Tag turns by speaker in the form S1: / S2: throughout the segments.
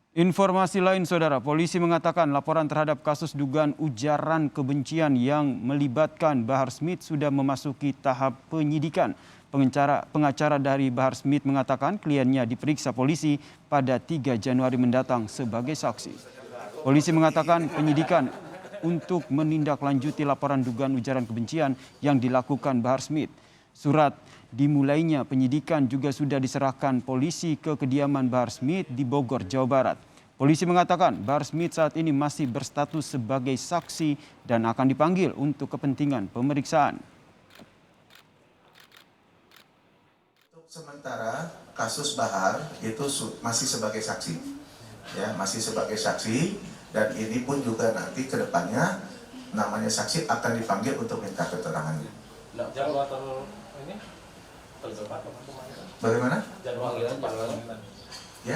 S1: Informasi lain, Saudara, polisi mengatakan laporan terhadap kasus dugaan ujaran kebencian yang melibatkan Bahar Smith sudah memasuki tahap penyidikan. Pengacara dari Bahar Smith mengatakan kliennya diperiksa polisi pada 3 Januari mendatang sebagai saksi. Polisi mengatakan penyidikan untuk menindaklanjuti laporan dugaan ujaran kebencian yang dilakukan Bahar Smith. Surat dimulainya penyidikan juga sudah diserahkan polisi ke kediaman Bahar Smith di Bogor, Jawa Barat. Polisi mengatakan Bahar Smith saat ini masih berstatus sebagai saksi dan akan dipanggil untuk kepentingan pemeriksaan.
S2: Untuk sementara kasus Bahar itu masih sebagai saksi, ya masih sebagai saksi, dan ini pun juga nanti ke depannya namanya saksi akan dipanggil untuk minta keterangannya. Bagaimana? Ya,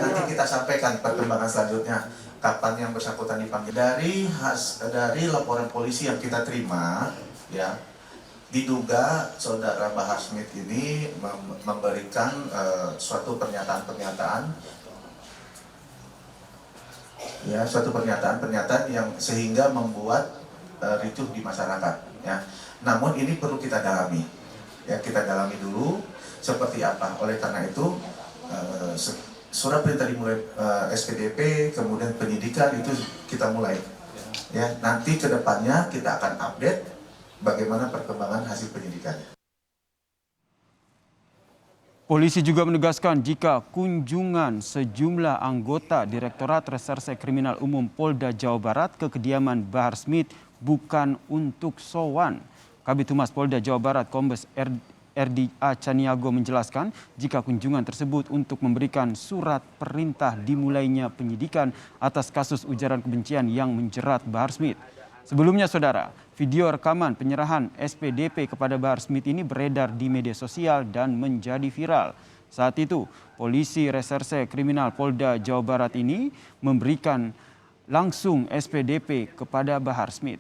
S2: nanti kita sampaikan perkembangan selanjutnya kapan yang bersangkutan dipanggil. Dari laporan polisi yang kita terima, ya diduga saudara Bahar Smith ini memberikan suatu pernyataan yang sehingga membuat ricuh di masyarakat, ya. Namun ini perlu kita dalami, ya, kita dalami dulu seperti apa. Oleh karena itu surat perintah dimulai SPDP, kemudian penyidikan itu kita mulai, ya. Nanti ke depannya kita akan update bagaimana perkembangan hasil penyidikannya.
S1: Polisi juga menegaskan jika kunjungan sejumlah anggota Direktorat Reserse Kriminal Umum Polda Jawa Barat ke kediaman Bahar Smith bukan untuk sowan. Kabid Humas Polda Jawa Barat Kombes RDA Caniago menjelaskan jika kunjungan tersebut untuk memberikan surat perintah dimulainya penyidikan atas kasus ujaran kebencian yang menjerat Bahar Smith. Sebelumnya, Saudara, video rekaman penyerahan SPDP kepada Bahar Smith ini beredar di media sosial dan menjadi viral. Saat itu, polisi Reserse Kriminal Polda Jawa Barat ini memberikan langsung SPDP kepada Bahar Smith.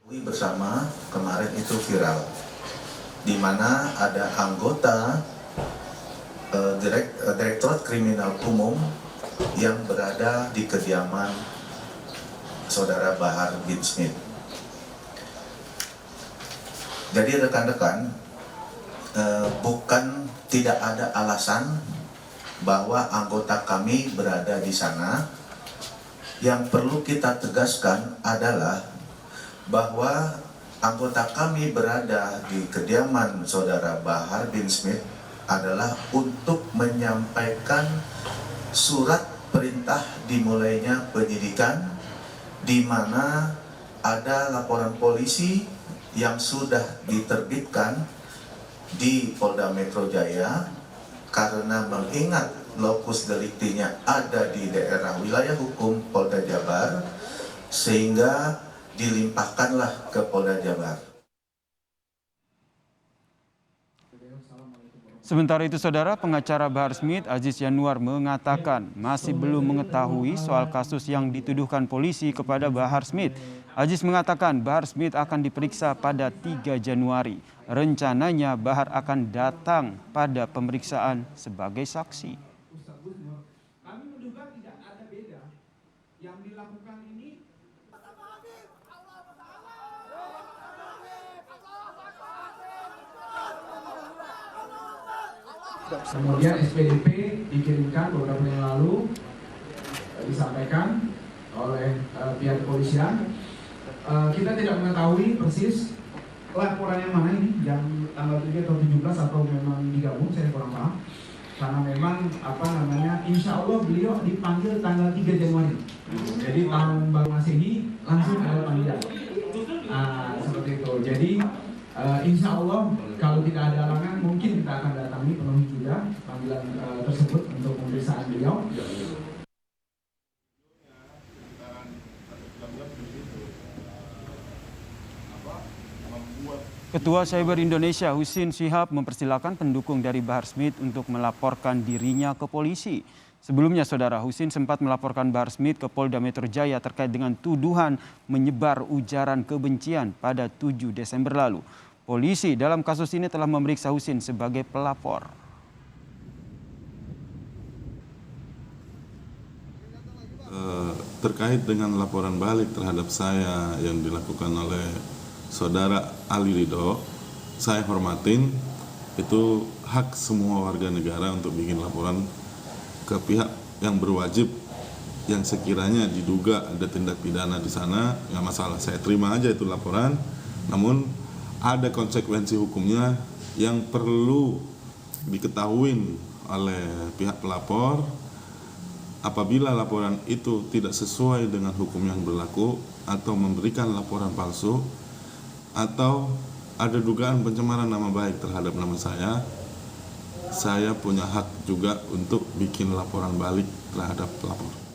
S2: Bersama kemarin itu viral, di mana ada anggota Direktorat Kriminal Umum yang berada di kediaman saudara Bahar bin Smith. Jadi rekan-rekan, bukan tidak ada alasan bahwa anggota kami berada di sana. Yang perlu kita tegaskan adalah bahwa anggota kami berada di kediaman saudara Bahar bin Smith adalah untuk menyampaikan surat perintah dimulainya penyidikan, di mana ada laporan polisi yang sudah diterbitkan di Polda Metro Jaya karena mengingat lokus deliktinya ada di daerah wilayah hukum Polda Jabar, sehingga dilimpahkanlah ke Polda Jabar.
S1: Sementara itu, Saudara, pengacara Bahar Smith Aziz Yanuar mengatakan masih belum mengetahui soal kasus yang dituduhkan polisi kepada Bahar Smith. Aziz mengatakan Bahar Smith akan diperiksa pada 3 Januari. Rencananya Bahar akan datang pada pemeriksaan sebagai saksi.
S3: Kami menduga tidak ada beda yang dilakukan ini. Kemudian SPDP dikirimkan beberapa hari yang lalu, disampaikan oleh pihak kepolisian. Kita tidak mengetahui persis laporan yang mana ini, yang tanggal 7 atau 17 atau memang digabung, saya kurang paham. Karena memang insya Allah beliau dipanggil tanggal 3 Januari. Jadi tahun baru Masehi langsung ada panggilan. Seperti itu. Jadi insya Allah kalau tidak ada halangan mungkin kita akan datangi penuhi juga panggilan tersebut untuk pemeriksaan beliau.
S1: Ketua Cyber Indonesia Husin Shihab mempersilahkan pendukung dari Bahar Smith untuk melaporkan dirinya ke polisi. Sebelumnya, Saudara, Husin sempat melaporkan Bahar Smith ke Polda Metro Jaya terkait dengan tuduhan menyebar ujaran kebencian pada 7 Desember lalu. Polisi dalam kasus ini telah memeriksa Husin sebagai pelapor.
S4: terkait dengan laporan balik terhadap saya yang dilakukan oleh Saudara Ali Ridho, saya hormatin, itu hak semua warga negara untuk bikin laporan ke pihak yang berwajib, yang sekiranya diduga ada tindak pidana di sana, nggak masalah, saya terima aja itu laporan. Namun ada konsekuensi hukumnya yang perlu diketahui oleh pihak pelapor. Apabila laporan itu tidak sesuai dengan hukum yang berlaku atau memberikan laporan palsu atau ada dugaan pencemaran nama baik terhadap nama saya punya hak juga untuk bikin laporan balik terhadap pelapor.